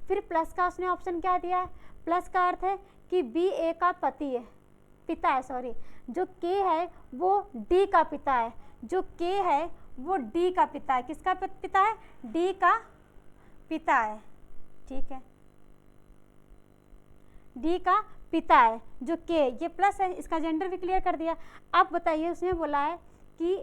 फिर प्लस का उसने ऑप्शन क्या दिया है, प्लस का अर्थ है कि बी ए का पति है, पिता है, सॉरी, जो के है वो डी का पिता है, जो के है वो डी का पिता है। किसका पिता है? डी का पिता है, ठीक है, डी का पिता है जो के, ये प्लस है, इसका जेंडर भी क्लियर कर दिया। अब बताइए, उसने बोला है कि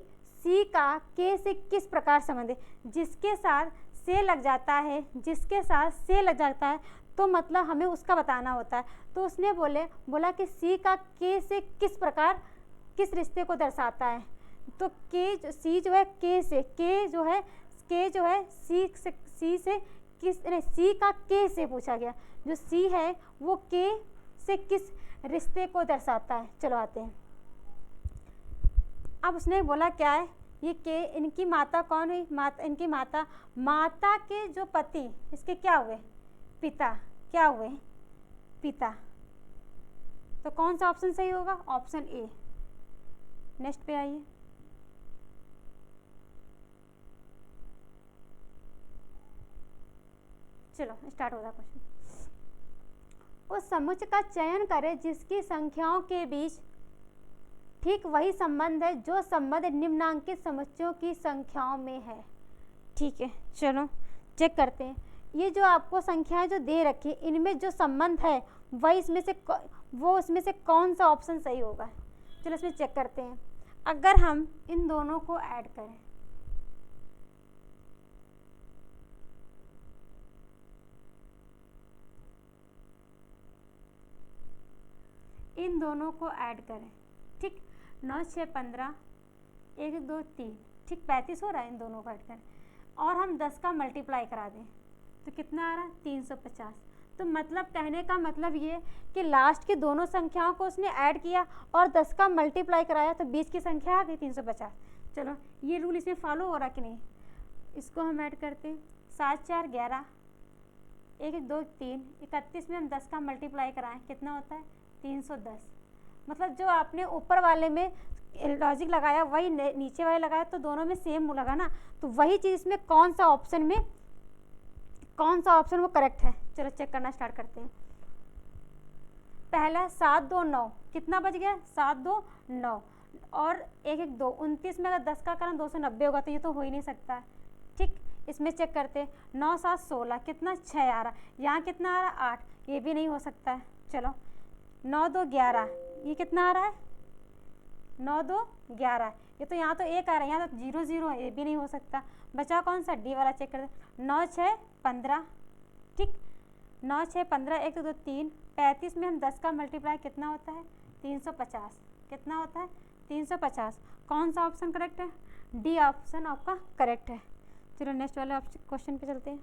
सी का के से किस प्रकार संबंध है। जिसके साथ से लग जाता है, जिसके साथ से लग जाता है तो मतलब हमें उसका बताना होता है। तो उसने बोला कि सी का के से किस प्रकार, किस रिश्ते को दर्शाता है। तो के सी जो है के से, के जो है सी से किस, नहीं, सी का के से पूछा गया, जो सी है वो के से किस रिश्ते को दर्शाता है। चलो आते हैं। अब उसने बोला क्या है, ये के, इनकी माता कौन हुई? इनकी माता के जो पति, इसके क्या हुए? पिता। क्या हुए? पिता। तो कौन सा ऑप्शन सही होगा? Option A. नेक्स्ट पे आइए। चलो स्टार्ट होगा क्वेश्चन। उस समुच्चय का चयन करें जिसकी संख्याओं के बीच ठीक वही संबंध है जो संबंध निम्नांकित समुच्चयों की संख्याओं में है। ठीक है, चलो चेक करते हैं। ये जो आपको संख्याएं जो दे रखी, इनमें जो संबंध है वही इसमें से कौन सा ऑप्शन सही होगा। चलो इसमें चेक करते हैं। अगर हम इन दोनों को ऐड करें, इन दोनों को ऐड करें, ठीक, 9 6 15 1 2 3, ठीक, 35 हो रहा है। इन दोनों को ऐड करें और हम 10 का मल्टीप्लाई करा दें तो कितना आ रहा है? 350। तो मतलब कहने का मतलब ये कि लास्ट की दोनों संख्याओं को उसने ऐड किया और 10 का मल्टीप्लाई कराया तो बीच की संख्या आ गई 350। चलो ये रूल इसमें फॉलो हो रहा कि नहीं, इसको हम ऐड करते हैं। 7 4 11, 1 2 3, 31 में हम 10 का मल्टीप्लाई कराएं, कितना होता है? 310। मतलब जो आपने ऊपर वाले में लॉजिक लगाया वही नीचे वाले लगाया, तो दोनों में सेम लगा ना। तो वही चीज़ इसमें कौन सा ऑप्शन वो करेक्ट है। चलो चेक करना स्टार्ट करते हैं। पहला 7 2 9, कितना बच गया? 7 2 9 और 1 1 2, 29 में अगर 10 का करें 290 होगा, तो ये तो हो ही नहीं सकता है। ठीक, इसमें चेक करते हैं। 9 7 16, कितना? 6 आ रहा। यहाँ कितना आ रहा? 8, ये भी नहीं हो सकता है। चलो 9 2 11, ये कितना आ रहा है? 9 2 11, ये तो यहाँ तो 1 आ रहा है, यहाँ तो 0 0 है, ये भी नहीं हो सकता। बचा कौन सा? डी वाला। चेक करते। 9 6 15, ठीक, 9 6 15, 1 2 3, 35 में हम 10 का मल्टीप्लाई कितना होता है? 350। कितना होता है? 350। कौन सा ऑप्शन करेक्ट है? डी ऑप्शन आपका करेक्ट है। चलो नेक्स्ट वाले क्वेश्चन पे चलते हैं।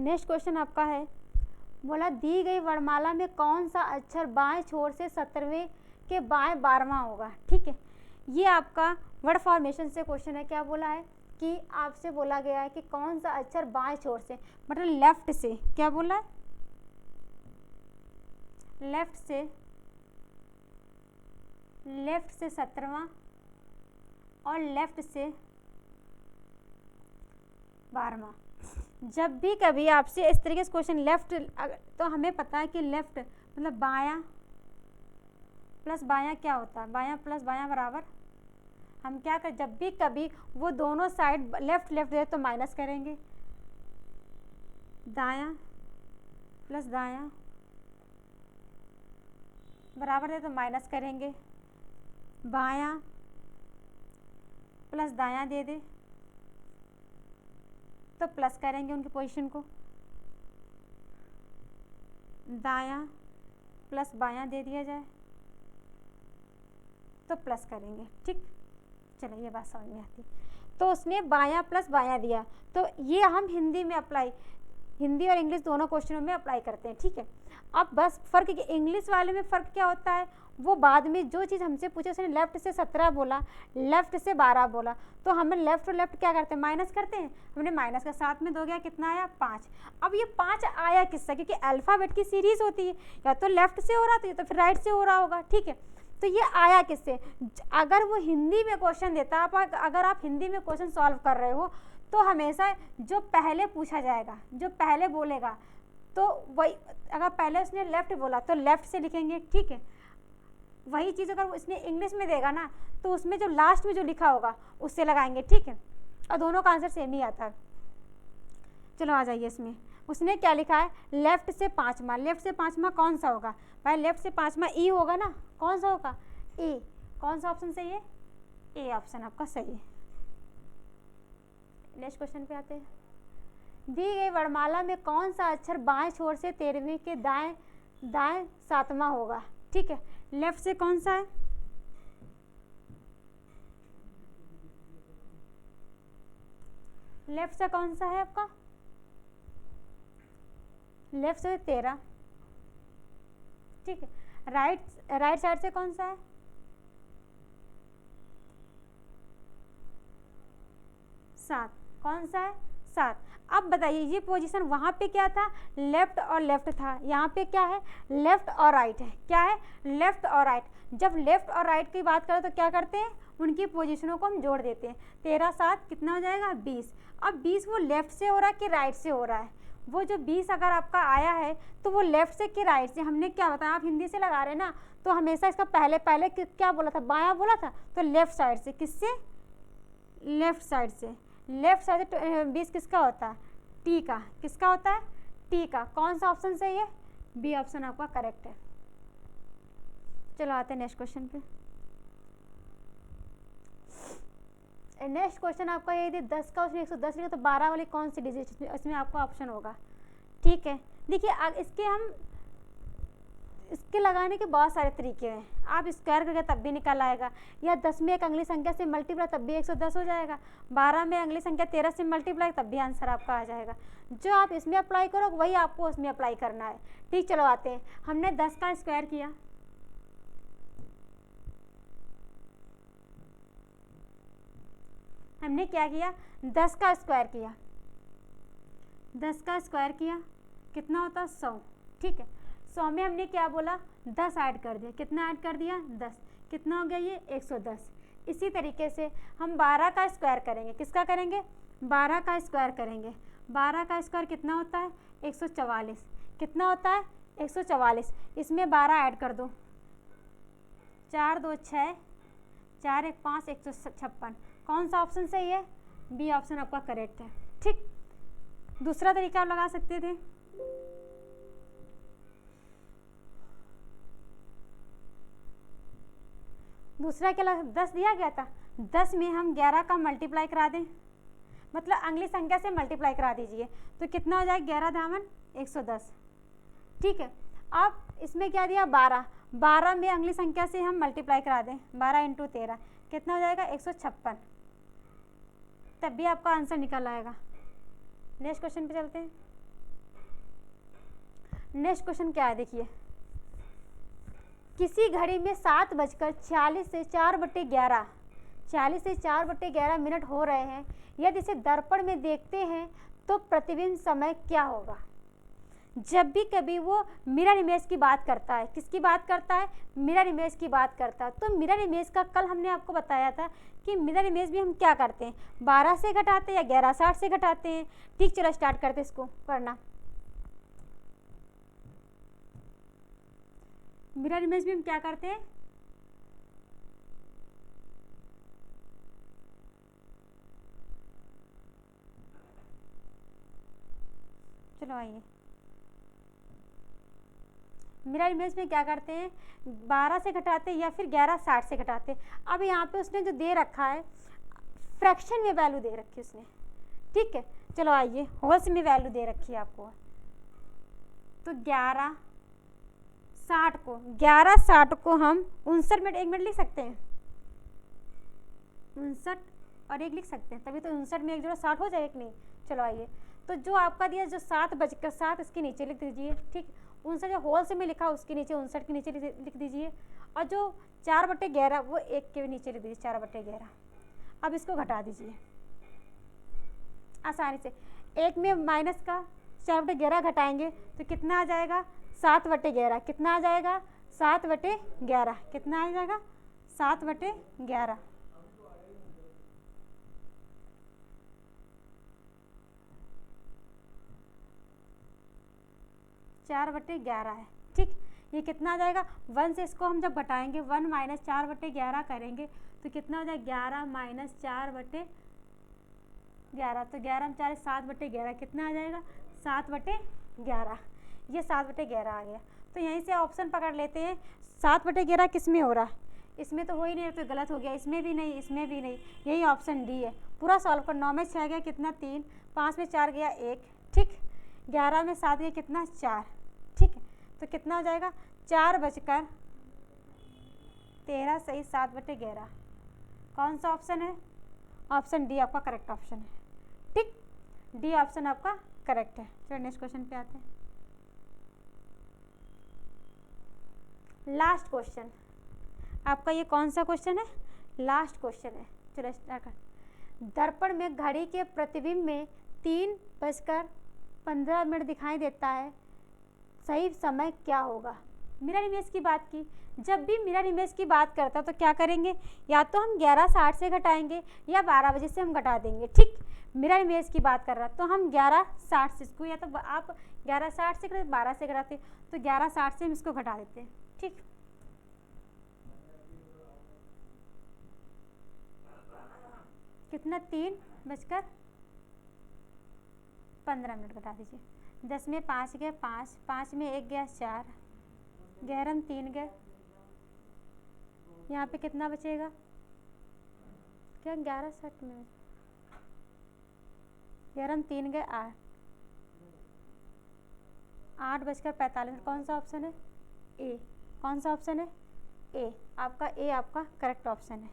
नेक्स्ट क्वेश्चन आपका है, बोला दी गई वर्णमाला में कौन सा अक्षर बाएं छोर से 17वें के बाएं 12वां होगा। ठीक है, ये आपका वर्ड फॉर्मेशन से क्वेश्चन है। क्या बोला है कि आपसे बोला गया है कि कौन सा अक्षर बाएं छोर से, मतलब लेफ्ट से, क्या बोला है? लेफ्ट से 17वां और लेफ्ट से 12वां। जब भी कभी आपसे इस तरीके से क्वेश्चन लेफ्ट, तो हमें पता है कि लेफ्ट मतलब बायां प्लस बायां क्या होता है? बायां प्लस बायां बराबर, हम क्या कर, जब भी कभी वो दोनों साइड लेफ्ट दे तो माइनस करेंगे, दायां प्लस दायां बराबर दे तो माइनस करेंगे, बायां प्लस दायां दे दे तो प्लस करेंगे उनकी पोजीशन को, दायां प्लस बायां दे दिया जाए तो प्लस करेंगे। ठीक, चलो ये बात समझ में आती। तो उसने बायां प्लस बायां दिया, तो ये हम हिंदी और इंग्लिश दोनों क्वेश्चनों में अप्लाई करते हैं। ठीक है, अब बस फ़र्क, इंग्लिश वाले में फ़र्क क्या होता है, वो बाद में जो चीज़ हमसे पूछे, उसने लेफ्ट से 17 बोला, लेफ्ट से 12 बोला, तो हमें लेफ्ट और लेफ्ट क्या करते हैं? माइनस करते हैं। हमने माइनस का 7 में 2 गया, कितना आया? 5। अब ये 5 आया किससे? क्योंकि अल्फ़ाबेट की सीरीज़ होती है, या तो लेफ्ट से हो रहा तो फिर राइट से हो रहा होगा। ठीक है, तो ये आया किससे? अगर वो हिंदी में क्वेश्चन देता, अगर आप हिंदी में क्वेश्चन सॉल्व कर रहे हो तो हमेशा जो पहले पूछा जाएगा, जो पहले बोलेगा, तो वही, अगर पहले उसने लेफ्ट बोला तो लेफ्ट से लिखेंगे, ठीक है। वही चीज़ अगर उसने इंग्लिश में देगा ना, तो उसमें जो लास्ट में जो लिखा होगा उससे लगाएंगे, ठीक है। और दोनों का आंसर सेम ही आता है। चलो आ जाइए इसमें, उसने क्या लिखा है, लेफ्ट से पाँचवा। लेफ्ट से पाँचवा कौन सा होगा भाई, लेफ्ट से पाँचवा ई होगा ना, कौन सा होगा, ई। कौन सा ऑप्शन सही है, ए ऑप्शन आपका सही है। नेक्स्ट क्वेश्चन पे आते हैं। दी गई वर्णमाला में कौन सा अक्षर बाएं छोर से 13वीं के दाएं दाएं 7वां होगा, ठीक है। लेफ्ट से कौन सा है, लेफ्ट से कौन सा है आपका, लेफ्ट से 13, ठीक है। राइट साइड से कौन सा है, सात। कौन सा है, सात। अब बताइए ये पोजीशन वहाँ पे क्या था, लेफ्ट और लेफ्ट था, यहाँ पे क्या है, लेफ्ट और राइट है। क्या है, लेफ्ट और राइट। जब लेफ्ट और राइट की बात करें तो क्या करते हैं, उनकी पोजीशनों को हम जोड़ देते हैं। 13 7 कितना हो जाएगा, 20। अब 20 वो लेफ्ट से हो रहा है कि राइट से हो रहा है, वो जो 20 अगर आपका आया है तो वो लेफ्ट से कि राइट से, हमने क्या बताया, आप हिंदी से लगा रहे हैं ना, तो हमेशा इसका पहले पहले क्या बोला था, बायां बोला था, तो लेफ्ट साइड से। किससे, लेफ्ट साइड से। लेफ्ट साइड से 20 किसका होता है, टी का। किसका होता है, टी का। कौन सा ऑप्शन सही है, बी ऑप्शन आपका करेक्ट है। चलो आते हैं नेक्स्ट क्वेश्चन पे। नेक्स्ट क्वेश्चन आपका ये यदि 10 का उसने 110 लिखा तो 12 वाली कौन सी डिजिट इसमें आपका ऑप्शन होगा, ठीक है। देखिए इसके लगाने के बहुत सारे तरीके हैं। आप स्क्वायर करके तब भी निकल आएगा, या 10 में एक अंगली संख्या से मल्टीप्लाई तब भी 110 हो जाएगा, 12 में अंगली संख्या 13 से मल्टीप्लाई तब भी आंसर आपका आ जाएगा। जो आप इसमें अप्लाई करो वही आपको उसमें अप्लाई करना है, ठीक। चलो आते हैं, हमने 10 का स्क्वायर किया, हमने क्या किया, 10 का स्क्वायर किया। 10 का स्क्वायर किया कितना होता है, 100, ठीक है। 100 में हमने क्या बोला, 10 ऐड कर दिया। कितना ऐड कर दिया, 10। कितना हो गया ये, 110। इसी तरीके से हम 12 का स्क्वायर करेंगे। किसका करेंगे, 12 का स्क्वायर करेंगे। 12 का स्क्वायर कितना होता है, 144। कितना होता है, 144। इसमें 12 ऐड कर दो, 4 2 6, 4 1 5, 156। कौन सा ऑप्शन सही है, बी ऑप्शन आपका करेक्ट है, ठीक। दूसरा तरीका आप लगा सकते थे, दूसरा क्या 10 दिया गया था, 10 में हम 11 का मल्टीप्लाई करा दें, मतलब अगली संख्या से मल्टीप्लाई करा दीजिए, तो कितना हो जाएगा, 11 धावन 110, ठीक है। अब इसमें क्या दिया, 12। 12 में अगली संख्या से हम मल्टीप्लाई करा दें, 12 × 13 कितना हो जाएगा, 156। तब भी आपका आंसर निकल आएगा। नेक्स्ट क्वेश्चन पे चलते हैं। नेक्स्ट क्वेश्चन क्या है, देखिए, किसी घड़ी में 7:46 से 4/11 40 से 4/11 मिनट हो रहे हैं, यदि इसे दर्पण में देखते हैं तो प्रतिबिंब समय क्या होगा। जब भी कभी वो मिरर इमेज की बात करता है, किसकी बात करता है, मिरर इमेज की बात करता है, तो मिरर इमेज का कल हमने आपको बताया था कि मिरर इमेज भी हम क्या करते हैं, 12 से घटाते हैं या 11/60 से घटाते हैं, ठीक। चलो स्टार्ट करते हैं इसको करना। मिरर इमेज भी हम क्या करते हैं, चलो आइए, मिरर इमेज में क्या करते हैं, 12 से घटाते या फिर 11/60 से घटाते। अब यहाँ पे उसने जो दे रखा है, फ्रैक्शन में वैल्यू दे रखी है उसने, ठीक है। चलो आइए, होल्स में वैल्यू दे रखी है आपको, तो 11/60 को हम 59 मिनट 1 मिनट लिख सकते हैं, 59 और 1 लिख सकते हैं, तभी तो 59 में 1 जोड़ा 60 हो जाएगा कि नहीं। चलो आइए, तो जो आपका दिया, जो 7:07 इसके नीचे लिख दीजिए, ठीक। 59 जो होल से में लिखा उसके नीचे 59 के नीचे लिख दीजिए, और जो 4/11 वो 1 के नीचे लिख दीजिए, 4/11। अब इसको घटा दीजिए आसानी से, 1 में माइनस का 4/11 घटाएंगे तो कितना आ जाएगा, 7/11। कितना आ जाएगा, 7/11। कितना आ जाएगा, 7/11। 4/11 है। ठीक, ये कितना आ जाएगा, 1 से इसको हम जब घटाएंगे 1 माइनस 4/11 करेंगे तो कितना हो जाएगा 11 माइनस 4/11, तो 11 में 4 7/11 कितना आ जाएगा 7/11, ये 7/11 आ गया। तो यहीं से ऑप्शन पकड़ लेते हैं, 7/11 किस में हो रहा है, इसमें तो हो ही नहीं, तो गलत हो गया, इसमें भी नहीं, इसमें भी नहीं, यही ऑप्शन डी है। पूरा सॉल्व कर, 9 में 6 गया कितना 3, 5 में 4 गया 1, ठीक, 11 में 7 गया कितना 4, ठीक है, तो कितना हो जाएगा 4/13 सही 7/11। कौन सा ऑप्शन है, ऑप्शन डी आपका करेक्ट ऑप्शन है। ठीक, डी ऑप्शन आपका करेक्ट है। चलो नेक्स्ट क्वेश्चन पे आते हैं। लास्ट क्वेश्चन आपका, ये कौन सा क्वेश्चन है, लास्ट क्वेश्चन है। चलो स्टार्ट कर। दर्पण में घड़ी के प्रतिबिंब में 3:15 दिखाई देता है, सही समय क्या होगा। मिरर इमेज की बात की, जब भी मिरर इमेज की बात करता तो क्या करेंगे, या तो हम 11:60 से घटाएंगे या 12 बजे से हम घटा देंगे। ठीक, मिरर इमेज की बात कर रहा तो हम 11:60 से इसको, या तो आप 11:60 से करते 12 से घटाते, तो 11:60 से हम इसको घटा देते हैं। ठीक, कितना 3:15 घटा दीजिए, 10 में 5 गए 5, 5 में 1 गया 4, 11 में 3 गए, यहाँ पे कितना बचेगा, क्या 11:60 में 11 में 3 गए 8, 8:45। कौन सा ऑप्शन है, ए, कौन सा ऑप्शन है, ए, आपका ए आपका करेक्ट ऑप्शन है।